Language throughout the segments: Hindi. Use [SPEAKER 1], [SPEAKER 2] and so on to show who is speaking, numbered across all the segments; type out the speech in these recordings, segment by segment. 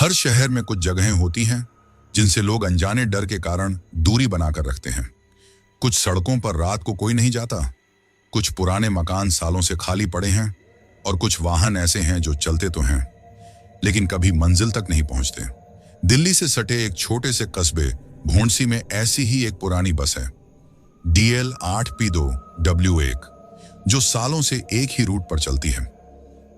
[SPEAKER 1] हर शहर में कुछ जगहें होती हैं जिनसे लोग अनजाने डर के कारण दूरी बनाकर रखते हैं। कुछ सड़कों पर रात को कोई नहीं जाता, कुछ पुराने मकान सालों से खाली पड़े हैं और कुछ वाहन ऐसे हैं जो चलते तो हैं लेकिन कभी मंजिल तक नहीं पहुंचते। दिल्ली से सटे एक छोटे से कस्बे भोंडसी में ऐसी ही एक पुरानी बस है, DL 8P2W1, जो सालों से एक ही रूट पर चलती है।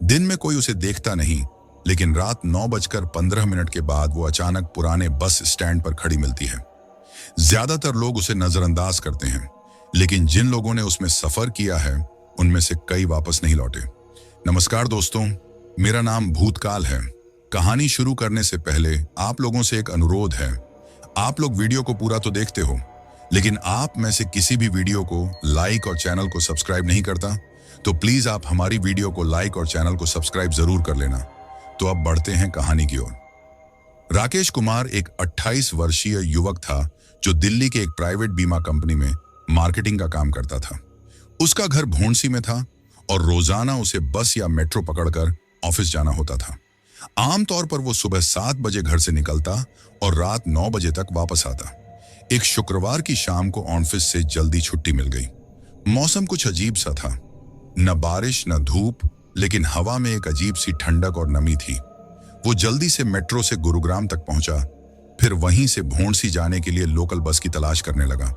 [SPEAKER 1] दिन में कोई उसे देखता नहीं, लेकिन रात 9:15 के बाद वो अचानक पुराने बस स्टैंड पर खड़ी मिलती है। ज्यादातर लोग उसे नजरअंदाज करते हैं, लेकिन जिन लोगों ने उसमें सफर किया है उनमें से कई वापस नहीं लौटे। नमस्कार दोस्तों, मेरा नाम भूतकाल है। कहानी शुरू करने से पहले आप लोगों से एक अनुरोध है। आप लोग वीडियो को पूरा तो देखते हो, लेकिन आप में से किसी भी वीडियो को लाइक और चैनल को सब्सक्राइब नहीं करता, तो प्लीज आप हमारी वीडियो को लाइक और चैनल को सब्सक्राइब जरूर कर लेना। तो अब बढ़ते हैं कहानी की ओर। राकेश कुमार एक 28 वर्षीय युवक था जो दिल्ली के एक प्राइवेट बीमा कंपनी में मार्केटिंग का काम करता था। उसका घर भोंडसी में था और रोजाना उसे बस या मेट्रो पकड़कर ऑफिस जाना होता था। आमतौर पर वो सुबह 7 बजे घर से निकलता और रात 9 बजे तक वापस आता। एक शुक्रवार की शाम को ऑफिस से जल्दी छुट्टी मिल गई। मौसम कुछ अजीब सा था, न बारिश न धूप, लेकिन हवा में एक अजीब सी ठंडक और नमी थी। वो जल्दी से मेट्रो से गुरुग्राम तक पहुंचा, फिर वहीं से भोंडसी जाने के लिए लोकल बस की तलाश करने लगा।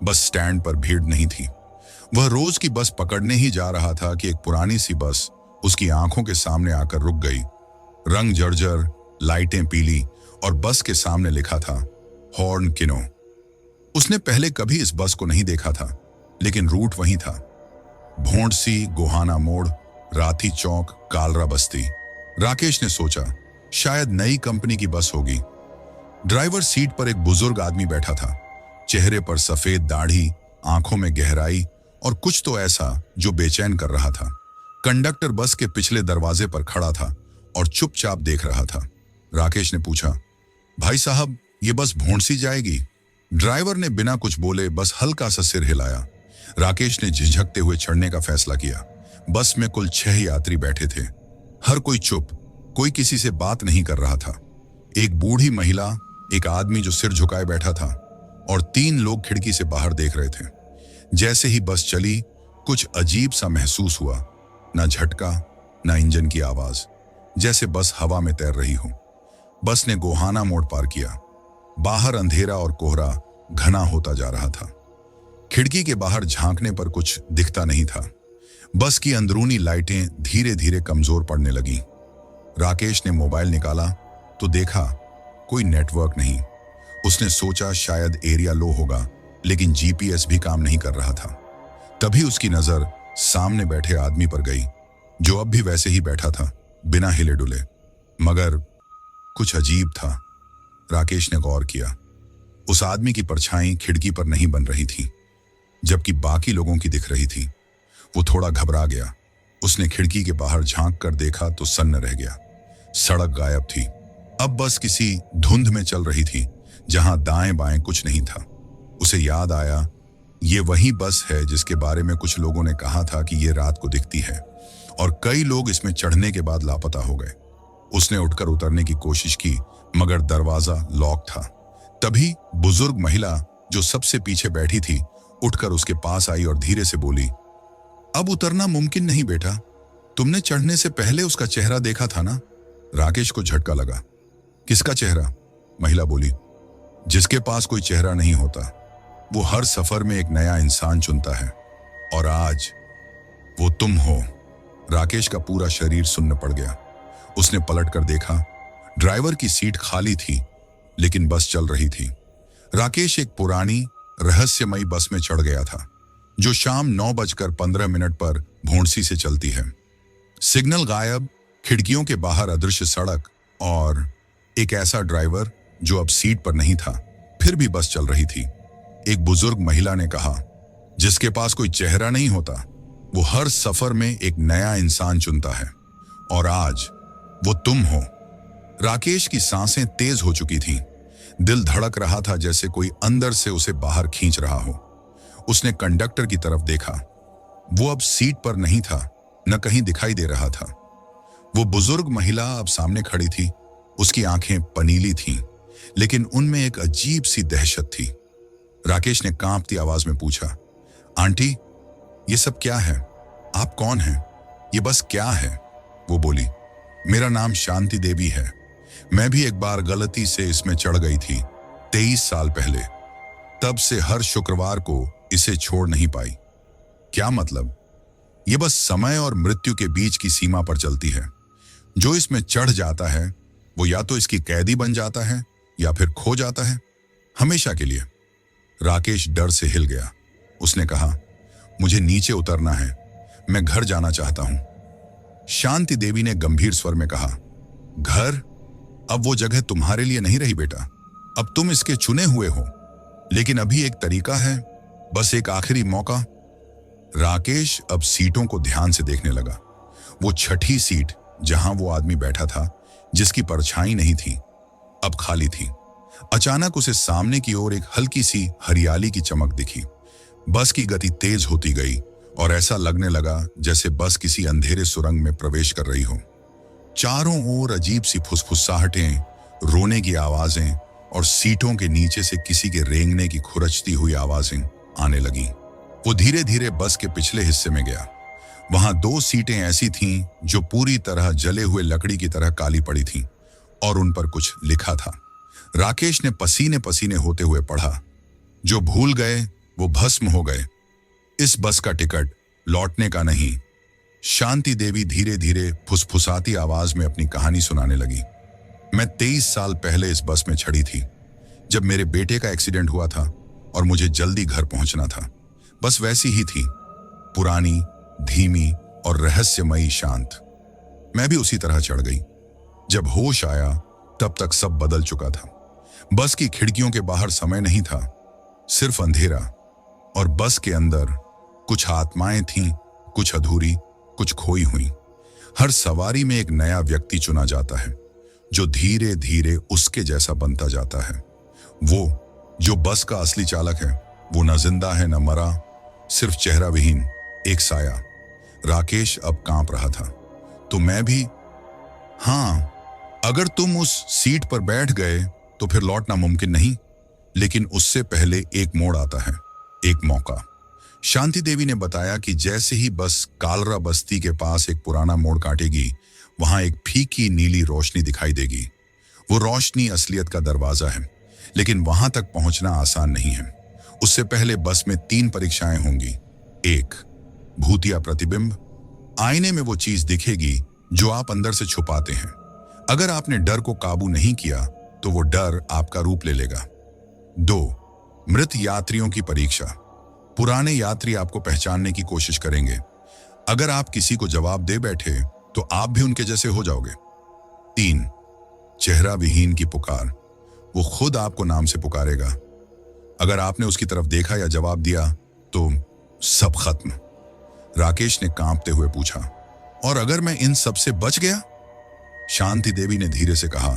[SPEAKER 1] बस स्टैंड पर भीड़ नहीं थी। वह रोज की बस पकड़ने ही जा रहा था कि एक पुरानी सी बस उसकी आंखों के सामने आकर रुक गई। रंग जर्जर, लाइटें पीली और बस के सामने लिखा था हॉर्न किनो। उसने पहले कभी इस बस को नहीं देखा था, लेकिन रूट वही था, भोंडसी, गोहाना मोड़, राथी चौक, कालरा बस्ती। राकेश ने सोचा शायद नई कंपनी की बस होगी। ड्राइवर सीट पर एक बुजुर्ग आदमी बैठा था, चेहरे पर सफेद दाढ़ी, आंखों में गहराई और कुछ तो ऐसा जो बेचैन कर रहा था। कंडक्टर बस के पिछले दरवाजे पर खड़ा था और चुपचाप देख रहा था। राकेश ने पूछा, भाई साहब, ये बस भोंडसी जाएगी? ड्राइवर ने बिना कुछ बोले बस हल्का सा सिर हिलाया। राकेश ने झिझकते हुए चढ़ने का फैसला किया। बस में कुल 6 यात्री बैठे थे। हर कोई चुप, कोई किसी से बात नहीं कर रहा था। एक बूढ़ी महिला, एक आदमी जो सिर झुकाए बैठा था और 3 लोग खिड़की से बाहर देख रहे थे। जैसे ही बस चली, कुछ अजीब सा महसूस हुआ, ना झटका ना इंजन की आवाज, जैसे बस हवा में तैर रही हो। बस ने गोहाना मोड़ पार किया। बाहर अंधेरा और कोहरा घना होता जा रहा था। खिड़की के बाहर झांकने पर कुछ दिखता नहीं था। बस की अंदरूनी लाइटें धीरे धीरे कमजोर पड़ने लगीं। राकेश ने मोबाइल निकाला तो देखा कोई नेटवर्क नहीं। उसने सोचा शायद एरिया लो होगा, लेकिन GPS भी काम नहीं कर रहा था। तभी उसकी नजर सामने बैठे आदमी पर गई, जो अब भी वैसे ही बैठा था, बिना हिले डुले। मगर कुछ अजीब था। राकेश ने गौर किया, उस आदमी की परछाई खिड़की पर नहीं बन रही थी, जबकि बाकी लोगों की दिख रही थी। वो थोड़ा घबरा गया। उसने खिड़की के बाहर झांक कर देखा तो सन्न रह गया। सड़क गायब थी। अब बस किसी धुंध में चल रही थी जहां दाएं बाएं कुछ नहीं था। उसे याद आया, ये वही बस है जिसके बारे में कुछ लोगों ने कहा था कि ये रात को दिखती है और कई लोग इसमें चढ़ने के बाद लापता हो गए। उसने उठकर उतरने की कोशिश की, मगर दरवाजा लॉक था। तभी बुजुर्ग महिला जो सबसे पीछे बैठी थी उठकर उसके पास आई और धीरे से बोली, अब उतरना मुमकिन नहीं बेटा, तुमने चढ़ने से पहले उसका चेहरा देखा था ना? राकेश को झटका लगा। किसका चेहरा? महिला बोली, जिसके पास कोई चेहरा नहीं होता, वो हर सफर में एक नया इंसान चुनता है, और आज वो तुम हो। राकेश का पूरा शरीर सुन्न पड़ गया। उसने पलट कर देखा, ड्राइवर की सीट खाली थी, लेकिन बस चल रही थी। राकेश एक पुरानी रहस्यमयी बस में चढ़ गया था, जो शाम 9:15 पर भोंडसी से चलती है। सिग्नल गायब, खिड़कियों के बाहर अदृश्य सड़क और एक ऐसा ड्राइवर जो अब सीट पर नहीं था, फिर भी बस चल रही थी। एक बुजुर्ग महिला ने कहा, जिसके पास कोई चेहरा नहीं होता, वो हर सफर में एक नया इंसान चुनता है, और आज वो तुम हो। राकेश की सांसें तेज हो चुकी थीं। दिल धड़क रहा था जैसे कोई अंदर से उसे बाहर खींच रहा हो। उसने कंडक्टर की तरफ देखा। वो अब सीट पर नहीं था, न कहीं दिखाई दे रहा था। वो बुजुर्ग महिला अब सामने खड़ी थी, उसकी आंखें पनीली थीं, लेकिन उनमें एक अजीब सी दहशत थी। राकेश ने कांपती आवाज में पूछा, आंटी, ये सब क्या है? आप कौन हैं? ये बस क्या है? वो बोली, मेरा नाम शांति देवी है। मैं भी एक बार गलती से इसमें चढ़ गई थी 23 साल पहले। तब से हर शुक्रवार को इसे छोड़ नहीं पाई। क्या मतलब? ये बस समय और मृत्यु के बीच की सीमा पर चलती है। जो इसमें चढ़ जाता है वो या तो इसकी कैदी बन जाता है या फिर खो जाता है, हमेशा के लिए। राकेश डर से हिल गया। उसने कहा, मुझे नीचे उतरना है, मैं घर जाना चाहता हूं। शांति देवी ने गंभीर स्वर में कहा, घर? अब वो जगह तुम्हारे लिए नहीं रही बेटा, अब तुम इसके चुने हुए हो। लेकिन अभी एक तरीका है, बस एक आखिरी मौका। राकेश अब सीटों को ध्यान से देखने लगा। वो छठी सीट जहां वो आदमी बैठा था, जिसकी परछाई नहीं थी, अब खाली थी। अचानक उसे सामने की ओर एक हल्की सी हरियाली की चमक दिखी। बस की गति तेज होती गई और ऐसा लगने लगा जैसे बस किसी अंधेरे सुरंग में प्रवेश कर रही हो। चारों ओर अजीब सी फुसफुसाहटें, रोने की आवाजें और सीटों के नीचे से किसी के रेंगने की खुरचती हुई आवाजें आने लगीं। वो धीरे धीरे बस के पिछले हिस्से में गया। वहां 2 सीटें ऐसी थीं जो पूरी तरह जले हुए लकड़ी की तरह काली पड़ी थीं और उन पर कुछ लिखा था। राकेश ने पसीने पसीने होते हुए पढ़ा, जो भूल गए वो भस्म हो गए, इस बस का टिकट लौटने का नहीं। शांति देवी धीरे धीरे फुसफुसाती आवाज में अपनी कहानी सुनाने लगी। मैं 23 साल पहले इस बस में चढ़ी थी, जब मेरे बेटे का एक्सीडेंट हुआ था और मुझे जल्दी घर पहुंचना था। बस वैसी ही थी, पुरानी, धीमी और रहस्यमयी शांत। मैं भी उसी तरह चढ़ गई। जब होश आया तब तक सब बदल चुका था। बस की खिड़कियों के बाहर समय नहीं था, सिर्फ अंधेरा, और बस के अंदर कुछ आत्माएं थीं, कुछ अधूरी, कुछ खोई हुई। हर सवारी में एक नया व्यक्ति चुना जाता है, जो धीरे धीरे उसके जैसा बनता जाता है। वो जो बस का असली चालक है, वो न जिंदा है न मरा, सिर्फ चेहरा विहीन एक साया। राकेश अब कांप रहा था। तो मैं भी? हाँ, अगर तुम उस सीट पर बैठ गए तो फिर लौटना मुमकिन नहीं, लेकिन उससे पहले एक मोड़ आता है, एक मौका। शांति देवी ने बताया कि जैसे ही बस कालरा बस्ती के पास एक पुराना मोड़ काटेगी, वहां एक फीकी नीली रोशनी दिखाई देगी। वो रोशनी असलियत का दरवाजा है, लेकिन वहां तक पहुंचना आसान नहीं है। उससे पहले बस में 3 परीक्षाएं होंगी। 1, भूतिया प्रतिबिंब। आईने में वो चीज दिखेगी जो आप अंदर से छुपाते हैं। अगर आपने डर को काबू नहीं किया तो वो डर आपका रूप ले लेगा। 2, मृत यात्रियों की परीक्षा। पुराने यात्री आपको पहचानने की कोशिश करेंगे। अगर आप किसी को जवाब दे बैठे तो आप भी उनके जैसे हो जाओगे। 3, चेहरा विहीन की पुकार। वो खुद आपको नाम से पुकारेगा। अगर आपने उसकी तरफ देखा या जवाब दिया तो सब खत्म। राकेश ने कांपते हुए पूछा, और अगर मैं इन सब से बच गया? शांति देवी ने धीरे से कहा,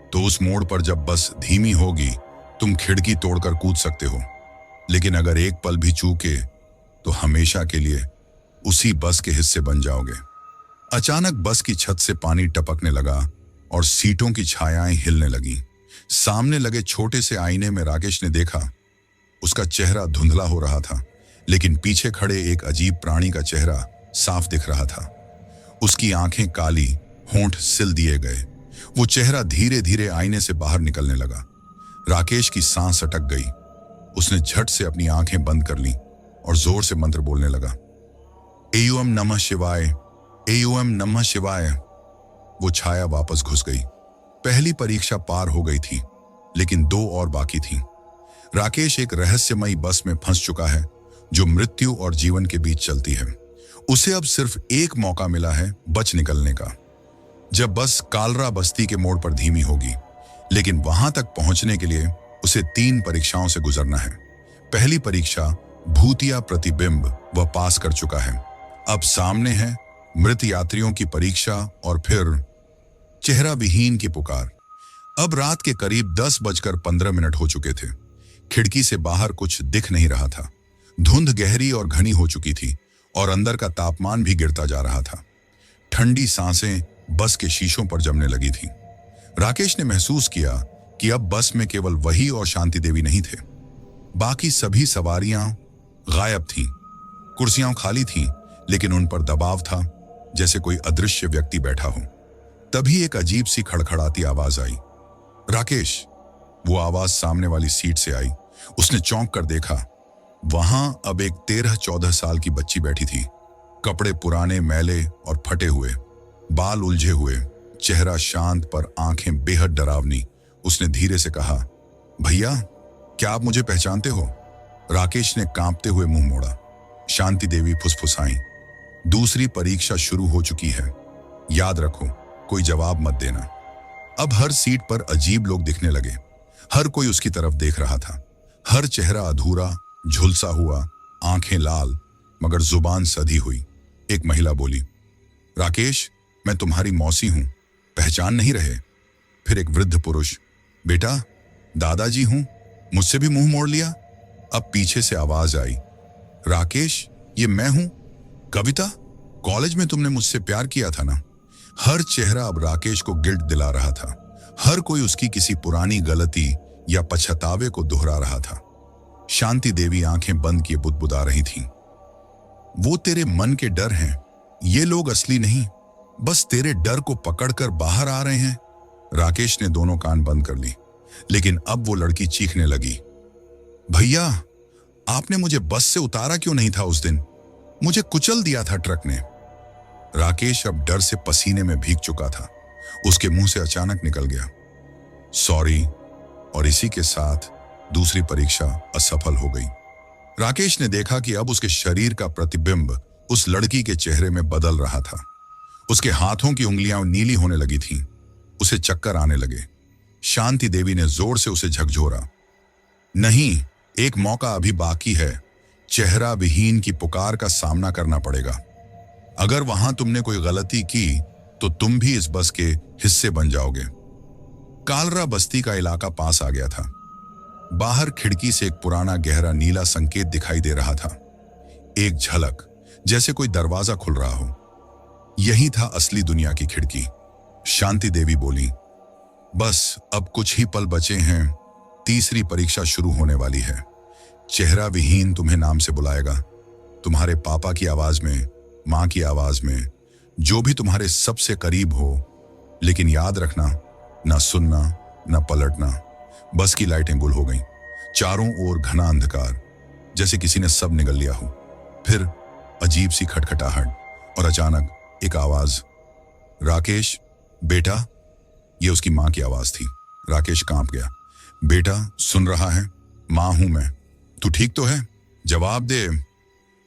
[SPEAKER 1] तो उस मोड़ पर जब बस धीमी होगी, तुम खिड़की तोड़कर कूद सकते हो। लेकिन अगर एक पल भी चूके तो हमेशा के लिए उसी बस के हिस्से बन जाओगे। अचानक बस की छत से पानी टपकने लगा और सीटों की छायाएं हिलने लगीं। सामने लगे छोटे से आईने में राकेश ने देखा, उसका चेहरा धुंधला हो रहा था, लेकिन पीछे खड़े एक अजीब प्राणी का चेहरा साफ दिख रहा था। उसकी आंखें काली, होंठ सिल दिए गए। वो चेहरा धीरे धीरे आईने से बाहर निकलने लगा। राकेश की सांस अटक गई। उसने झट से अपनी आंखें बंद कर लीं और जोर से मंत्र बोलने लगा, एयूएम नमः शिवाय, एयूएम नमः शिवाय। वो छाया वापस घुस गई। पहली परीक्षा पार हो गई थी, लेकिन 2 और बाकी थीं। राकेश एक रहस्यमयी बस में फंस चुका है, जो मृत्यु और जीवन के बीच चलती है। उसे अब सिर्फ एक मौका मिला है बच निकलने का, जब बस कालरा बस्ती के मोड़ पर धीमी होगी। लेकिन वहां तक पहुंचने के लिए उसे 3 परीक्षाओं से गुजरना है। पहली परीक्षा भूतिया प्रतिबिंब वह पास कर चुका है। अब सामने है मृत यात्रियों की परीक्षा और फिर चेहरा विहीन की पुकार। अब रात के करीब 10:15 हो चुके थे। खिड़की से बाहर कुछ दिख नहीं रहा था। धुंध गहरी और घनी हो चुकी थी और अंदर का तापमान भी गिरता जा रहा था। ठंडी सांसें बस के शीशों पर जमने लगी थीं। राकेश ने महसूस किया कि अब बस में केवल वही और शांति देवी नहीं थे। बाकी सभी सवारियां गायब थीं। कुर्सियां खाली थीं, लेकिन उन पर दबाव था, जैसे कोई अदृश्य व्यक्ति बैठा हो। तभी एक अजीब सी खड़खड़ाती आवाज आई, राकेश। वो आवाज सामने वाली सीट से आई। उसने चौंक कर देखा। वहां अब एक 13-14 साल की बच्ची बैठी थी। कपड़े पुराने, मैले और फटे हुए, बाल उलझे हुए, चेहरा शांत पर आंखें बेहद डरावनी। उसने धीरे से कहा, भैया, क्या आप मुझे पहचानते हो? राकेश ने कांपते हुए मुंह मोड़ा। शांति देवी फुसफुसाई, दूसरी परीक्षा शुरू हो चुकी है, याद रखो, कोई जवाब मत देना। अब हर सीट पर अजीब लोग दिखने लगे। हर कोई उसकी तरफ देख रहा था। हर चेहरा अधूरा, झुलसा हुआ, आंखें लाल, मगर जुबान सधी हुई। एक महिला बोली, राकेश, मैं तुम्हारी मौसी हूं, पहचान नहीं रहे? फिर एक वृद्ध पुरुष, बेटा, दादाजी हूं, मुझसे भी मुंह मोड़ लिया। अब पीछे से आवाज आई, राकेश, ये मैं हूं, कविता, कॉलेज में तुमने मुझसे प्यार किया था ना? हर चेहरा अब राकेश को गिल्ट दिला रहा था। हर कोई उसकी किसी पुरानी गलती या पछतावे को दोहरा रहा था। शांति देवी आंखें बंद किए बुदबुदा रही थीं। वो तेरे मन के डर हैं, ये लोग असली नहीं, बस तेरे डर को पकड़कर बाहर आ रहे हैं। राकेश ने दोनों कान बंद कर ली, लेकिन अब वो लड़की चीखने लगी, भैया, आपने मुझे बस से उतारा क्यों नहीं था उस दिन? मुझे कुचल दिया था ट्रक ने। राकेश अब डर से पसीने में भीग चुका था। उसके मुंह से अचानक निकल गया, सॉरी, और इसी के साथ दूसरी परीक्षा असफल हो गई। राकेश ने देखा कि अब उसके शरीर का प्रतिबिंब उस लड़की के चेहरे में बदल रहा था। उसके हाथों की उंगलियां नीली होने लगी थीं। उसे चक्कर आने लगे। शांति देवी ने जोर से उसे झकझोरा, नहीं, एक मौका अभी बाकी है। चेहरा विहीन की पुकार का सामना करना पड़ेगा। अगर वहां तुमने कोई गलती की तो तुम भी इस बस के हिस्से बन जाओगे। कालरा बस्ती का इलाका पास आ गया था। बाहर खिड़की से एक पुराना गहरा नीला संकेत दिखाई दे रहा था। एक झलक, जैसे कोई दरवाजा खुल रहा हो। यही था असली दुनिया की खिड़की। शांति देवी बोली, बस अब कुछ ही पल बचे हैं, तीसरी परीक्षा शुरू होने वाली है। चेहरा विहीन तुम्हें नाम से बुलाएगा, तुम्हारे पापा की आवाज में, मां की आवाज में, जो भी तुम्हारे सबसे करीब हो। लेकिन याद रखना, ना सुनना, ना पलटना। बस की लाइटें गुल हो गईं। चारों ओर घना अंधकार, जैसे किसी ने सब निगल लिया हो। फिर अजीब सी खटखटाहट और अचानक एक आवाज, राकेश, बेटा। यह उसकी मां की आवाज थी। राकेश कांप गया। बेटा, सुन रहा है? मां हूं मैं, तू ठीक तो है? जवाब दे।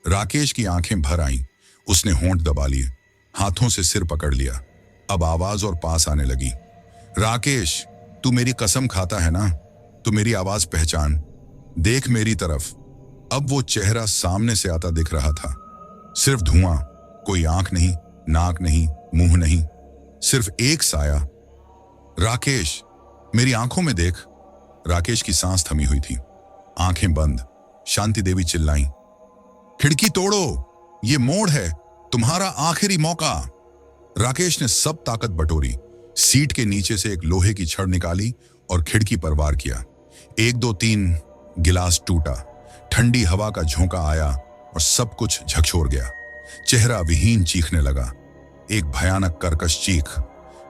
[SPEAKER 1] राकेश की आंखें भर आईं। उसने होंठ दबा लिए, हाथों से सिर पकड़ लिया। अब आवाज और पास आने लगी, राकेश, तू मेरी कसम खाता है ना? तू मेरी आवाज पहचान, देख मेरी तरफ। अब वो चेहरा सामने से आता दिख रहा था। सिर्फ धुआं, कोई आंख नहीं, नाक नहीं, मुंह नहीं, सिर्फ एक साया। राकेश, मेरी आंखों में देख। राकेश की सांस थमी हुई थी, आंखें बंद। शांति देवी चिल्लाई, खिड़की तोड़ो, ये मोड़ है, तुम्हारा आखिरी मौका। राकेश ने सब ताकत बटोरी, सीट के नीचे से एक लोहे की छड़ निकाली और खिड़की पर वार किया। 1 2 3 गिलास टूटा। ठंडी हवा का झोंका आया और सब कुछ झकझोर गया। चेहरा विहीन चीखने लगा, एक भयानक कर्कश चीख,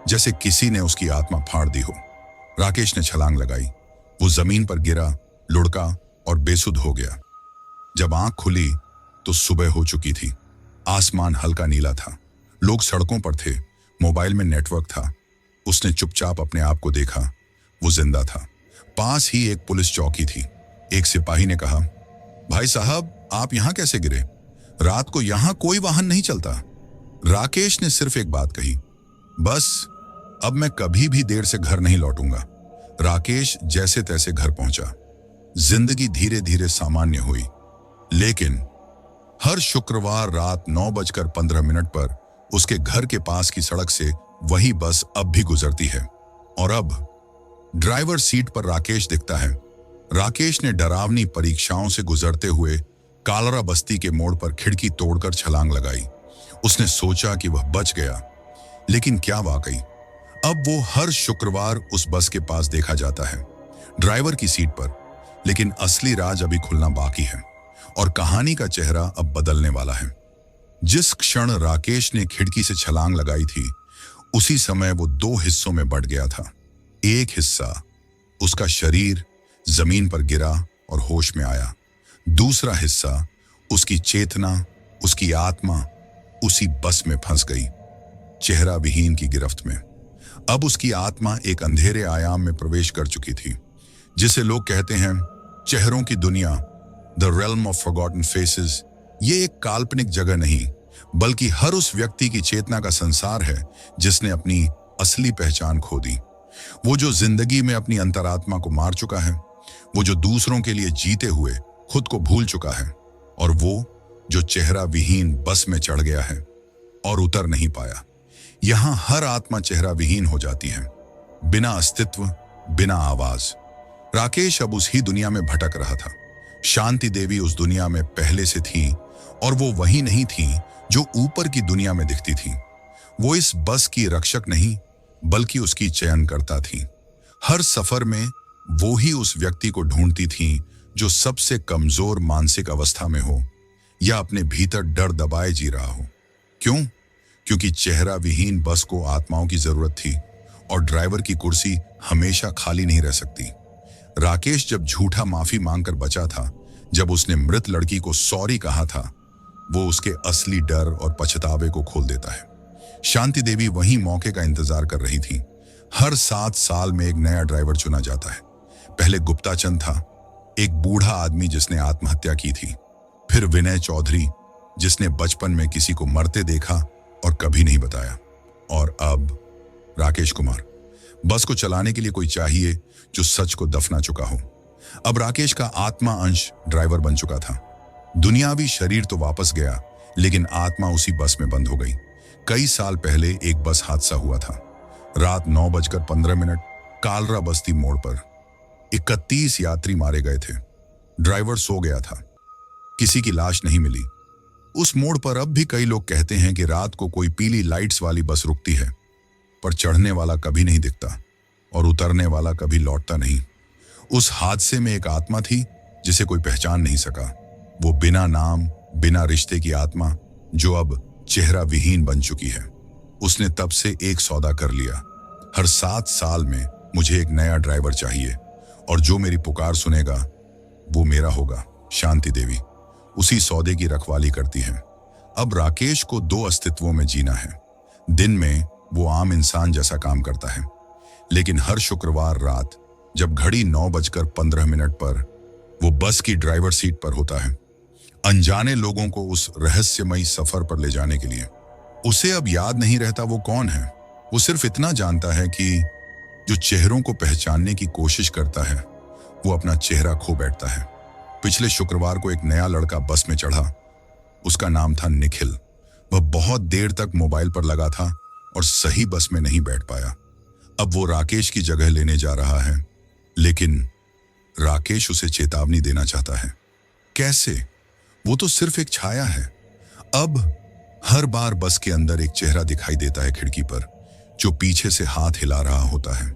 [SPEAKER 1] जैसे किसी ने उसकी आत्मा फाड़ दी हो। राकेश ने छलांग लगाई। वो जमीन पर गिरा, लुढ़का और बेसुध हो गया। जब आंख खुली तो सुबह हो चुकी थी। आसमान हल्का नीला था। लोग सड़कों पर थे, मोबाइल में नेटवर्क था। उसने चुपचाप अपने आप को देखा। वो जिंदा था। पास ही एक पुलिस चौकी थी। एक सिपाही ने कहा, भाई साहब, आप यहां कैसे गिरे? रात को यहां कोई वाहन नहीं चलता। राकेश ने सिर्फ एक बात कही, बस अब मैं कभी भी देर से घर नहीं लौटूंगा। राकेश जैसे तैसे घर पहुंचा। जिंदगी धीरे धीरे सामान्य हुई, लेकिन हर शुक्रवार रात 9:15 पर उसके घर के पास की सड़क से वही बस अब भी गुजरती है। और अब ड्राइवर सीट पर राकेश दिखता है। राकेश ने डरावनी परीक्षाओं से गुजरते हुए कालरा बस्ती के मोड़ पर खिड़की तोड़कर छलांग लगाई। उसने सोचा कि वह बच गया, लेकिन क्या वाकई? अब वो हर शुक्रवार उस बस के पास देखा जाता है, ड्राइवर की सीट पर। लेकिन असली राज अभी खुलना बाकी है और कहानी का चेहरा अब बदलने वाला है। जिस क्षण राकेश ने खिड़की से छलांग लगाई थी, उसी समय वो दो हिस्सों में बंट गया था। एक हिस्सा, उसका शरीर जमीन पर गिरा और होश में आया। दूसरा हिस्सा, उसकी चेतना, उसकी आत्मा उसी बस में फंस गई, चेहरा विहीन की गिरफ्त में। अब उसकी आत्मा एक अंधेरे आयाम में प्रवेश कर चुकी थी, जिसे लोग कहते हैं चेहरों की दुनिया, the realm of forgotten faces. ये एक काल्पनिक जगह नहीं, बल्कि हर उस व्यक्ति की चेतना का संसार है जिसने अपनी असली पहचान खो दी। वो जो जिंदगी में अपनी अंतरात्मा को मार चुका है, वो जो दूसरों के लिए जीते हुए खुद को भूल चुका है, और वो जो चेहरा विहीन बस में चढ़ गया है और उतर नहीं पाया। यहां हर आत्मा चेहरा विहीन हो जाती है, बिना अस्तित्व, बिना आवाज। राकेश अब उस ही दुनिया में भटक रहा था। शांति देवी उस दुनिया में पहले से थी, और वो वही नहीं थी जो ऊपर की दुनिया में दिखती थी। वो इस बस की रक्षक नहीं, बल्कि उसकी चयनकर्ता थी। हर सफर में वो ही उस व्यक्ति को ढूंढती थी जो सबसे कमजोर मानसिक अवस्था में हो या अपने भीतर डर दबाए जी रहा हो। क्यों? क्योंकि चेहरा विहीन बस को आत्माओं की जरूरत थी, और ड्राइवर की कुर्सी हमेशा खाली नहीं रह सकती। राकेश जब झूठा माफी मांगकर बचा था, जब उसने मृत लड़की को सॉरी कहा था, वो उसके असली डर और पछतावे को खोल देता है। शांति देवी वही मौके का इंतजार कर रही थी। हर 7 साल में एक नया ड्राइवर चुना जाता है। पहले गुप्ता चंद था, एक बूढ़ा आदमी जिसने आत्महत्या की थी। फिर विनय चौधरी, जिसने बचपन में किसी को मरते देखा और कभी नहीं बताया। और अब राकेश कुमार। बस को चलाने के लिए कोई चाहिए जो सच को दफना चुका हो। अब राकेश का आत्मा अंश ड्राइवर बन चुका था। दुनियावी शरीर तो वापस गया, लेकिन आत्मा उसी बस में बंद हो गई। कई साल पहले एक बस हादसा हुआ था। रात 9:15 कालरा बस्ती मोड़ पर 31 यात्री मारे गए थे। ड्राइवर सो गया था, किसी की लाश नहीं मिली। उस मोड़ पर अब भी कई लोग कहते हैं कि रात को कोई पीली लाइट्स वाली बस रुकती है, पर चढ़ने वाला कभी नहीं दिखता और उतरने वाला कभी लौटता नहीं। उस हादसे में एक आत्मा थी जिसे कोई पहचान नहीं सका। वो बिना नाम, बिना रिश्ते की आत्मा, जो अब चेहरा विहीन बन चुकी है। उसने तब से एक सौदा कर लिया। हर 7 साल में मुझे एक नया ड्राइवर चाहिए, और जो मेरी पुकार सुनेगा वो मेरा होगा। शांति देवी उसी सौदे की रखवाली करती है। अब राकेश को 2 अस्तित्वों में जीना है। दिन में वो आम इंसान जैसा काम करता है, लेकिन हर शुक्रवार रात जब घड़ी 9:15 पर वो बस की ड्राइवर सीट पर होता है, अनजाने लोगों को उस रहस्यमयी सफर पर ले जाने के लिए। उसे अब याद नहीं रहता वो कौन है। वो सिर्फ इतना जानता है कि जो चेहरों को पहचानने की कोशिश करता है, वो अपना चेहरा खो बैठता है। पिछले शुक्रवार को एक नया लड़का बस में चढ़ा। उसका नाम था निखिल। वह बहुत देर तक मोबाइल पर लगा था और सही बस में नहीं बैठ पाया। अब वो राकेश की जगह लेने जा रहा है, लेकिन राकेश उसे चेतावनी देना चाहता है। कैसे? वो तो सिर्फ एक छाया है। अब हर बार बस के अंदर एक चेहरा दिखाई देता है खिड़की पर, जो पीछे से हाथ हिला रहा होता है,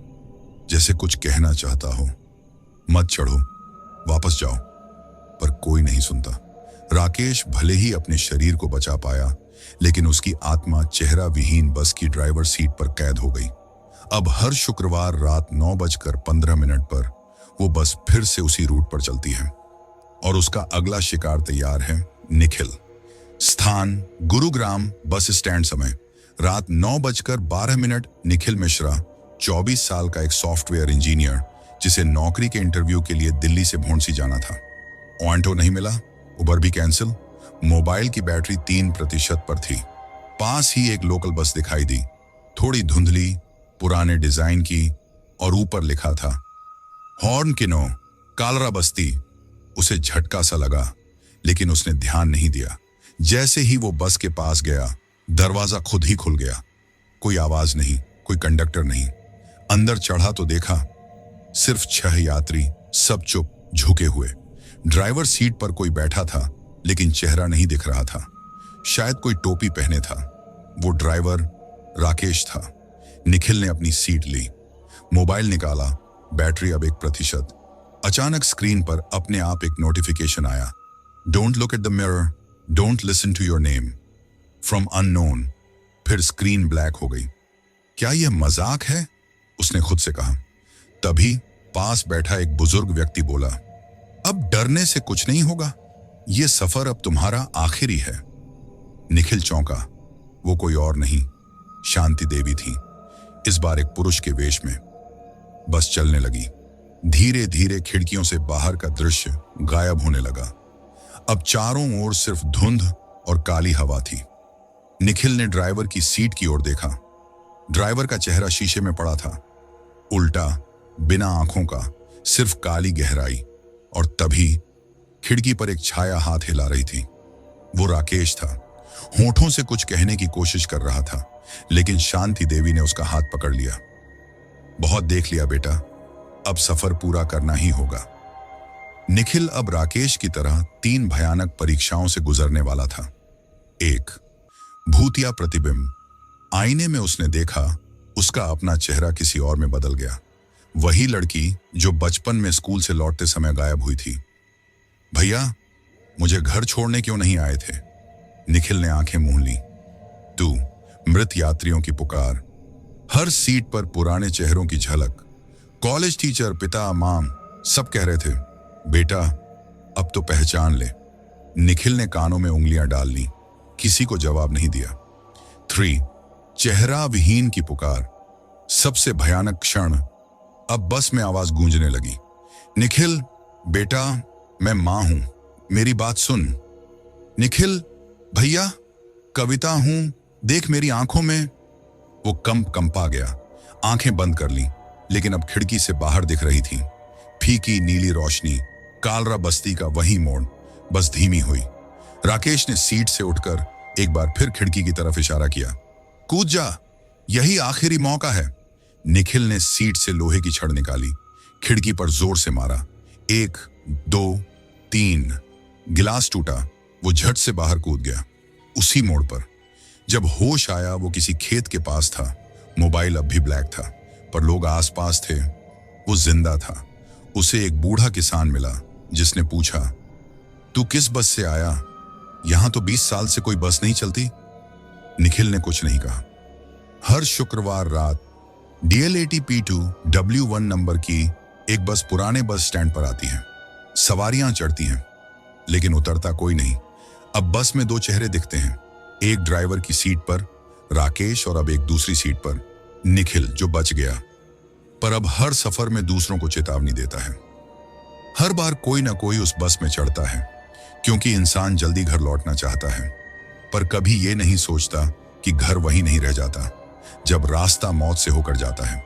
[SPEAKER 1] जैसे कुछ कहना चाहता हो। मत चढ़ो, वापस जाओ। पर कोई नहीं सुनता। राकेश भले ही अपने शरीर को बचा पाया, लेकिन उसकी आत्मा चेहरा विहीन बस की ड्राइवर सीट पर कैद हो गई। अब हर शुक्रवार रात 9:15 पर वो बस फिर से उसी रूट पर चलती है, और उसका अगला शिकार तैयार है, निखिल। स्थान गुरुग्राम बस स्टैंड। समय रात 9:12। निखिल मिश्रा 24 साल का एक सॉफ्टवेयर इंजीनियर, जिसे नौकरी के इंटरव्यू के लिए दिल्ली से भोंडसी जाना था। ऑटो नहीं मिला, उबर भी कैंसिल। मोबाइल की बैटरी 3% पर थी। पास ही एक लोकल बस दिखाई दी, थोड़ी धुंधली, पुराने डिजाइन की, और ऊपर लिखा था हॉर्न किनो, कालरा बस्ती। उसे झटका सा लगा, लेकिन उसने ध्यान नहीं दिया। जैसे ही वो बस के पास गया, दरवाजा खुद ही खुल गया। कोई आवाज नहीं, कोई कंडक्टर नहीं। अंदर चढ़ा तो देखा सिर्फ 6 यात्री, सब चुप, झुके हुए। ड्राइवर सीट पर कोई बैठा था, लेकिन चेहरा नहीं दिख रहा था। शायद कोई टोपी पहने था। वो ड्राइवर राकेश था, निखिल ने अपनी सीट ली, मोबाइल निकाला, बैटरी अब 1%। अचानक स्क्रीन पर अपने आप एक नोटिफिकेशन आया, don't look at the mirror, don't listen to your name, from unknown. फिर स्क्रीन ब्लैक हो गई। क्या यह मजाक है? उसने खुद से कहा। तभी पास बैठा एक बुजुर्ग व्यक्ति बोला, अब डरने से कुछ नहीं होगा, यह सफर अब तुम्हारा आखिरी है। निखिल चौंका। वो कोई और नहीं, शांति देवी थी, इस बार एक पुरुष के वेश में। बस चलने लगी। धीरे धीरे खिड़कियों से बाहर का दृश्य गायब होने लगा। अब चारों ओर सिर्फ धुंध और काली हवा थी। निखिल ने ड्राइवर की सीट की ओर देखा। ड्राइवर का चेहरा शीशे में पड़ा था, उल्टा, बिना आंखों का, सिर्फ काली गहराई। और तभी खिड़की पर एक छाया हाथ हिला रही थी। वो राकेश था। होठों से कुछ कहने की कोशिश कर रहा था, लेकिन शांति देवी ने उसका हाथ पकड़ लिया। बहुत देख लिया बेटा, अब सफर पूरा करना ही होगा। निखिल अब राकेश की तरह 3 भयानक परीक्षाओं से गुजरने वाला था। 1, भूतिया प्रतिबिंब। आईने में उसने देखा, उसका अपना चेहरा किसी और में बदल गया। वही लड़की जो बचपन में स्कूल से लौटते समय गायब हुई थी। भैया, मुझे घर छोड़ने क्यों नहीं आए थे? निखिल ने आंखें मूंद ली। तू, मृत यात्रियों की पुकार, हर सीट पर पुराने चेहरों की झलक। कॉलेज टीचर, पिता, माम, सब कह रहे थे, बेटा अब तो पहचान ले। निखिल ने कानों में उंगलियां डाल ली, किसी को जवाब नहीं दिया। 3, चेहरा विहीन की पुकार। सबसे भयानक क्षण, अब बस में आवाज गूंजने लगी, निखिल बेटा, मैं मां हूं, मेरी बात सुन। निखिल, भैया, कविता हूं, देख मेरी आंखों में। वो कंपा गया, आंखें बंद कर ली, लेकिन अब खिड़की से बाहर दिख रही थी। फीकी नीली रोशनी, कालरा बस्ती का वही मोड़, बस धीमी हुई। राकेश ने सीट से उठकर एक बार फिर खिड़की की तरफ इशारा किया, कूद जा, यही आखिरी मौका है। निखिल ने सीट से लोहे की छड़ निकाली, खिड़की पर जोर से मारा। 1, 2, 3, गिलास टूटा। वो झट से बाहर कूद गया। उसी मोड़ पर जब होश आया, वो किसी खेत के पास था। मोबाइल अब भी ब्लैक था, पर लोग आसपास थे। वो जिंदा था। उसे एक बूढ़ा किसान मिला, जिसने पूछा, तू किस बस से आया? यहां तो 20 साल से कोई बस नहीं चलती। निखिल ने कुछ नहीं कहा। हर शुक्रवार रात DL80 P2 W1 नंबर की एक बस पुराने बस स्टैंड पर आती है। सवारियां चढ़ती हैं, लेकिन उतरता कोई नहीं। अब बस में 2 चेहरे दिखते हैं, एक ड्राइवर की सीट पर राकेश और अब एक दूसरी सीट पर निखिल, जो बच गया, पर अब हर सफर में दूसरों को चेतावनी देता है। हर बार कोई ना कोई उस बस में चढ़ता है, क्योंकि इंसान जल्दी घर लौटना चाहता है, पर कभी ये नहीं सोचता कि घर वहीं नहीं रह जाता जब रास्ता मौत से होकर जाता है।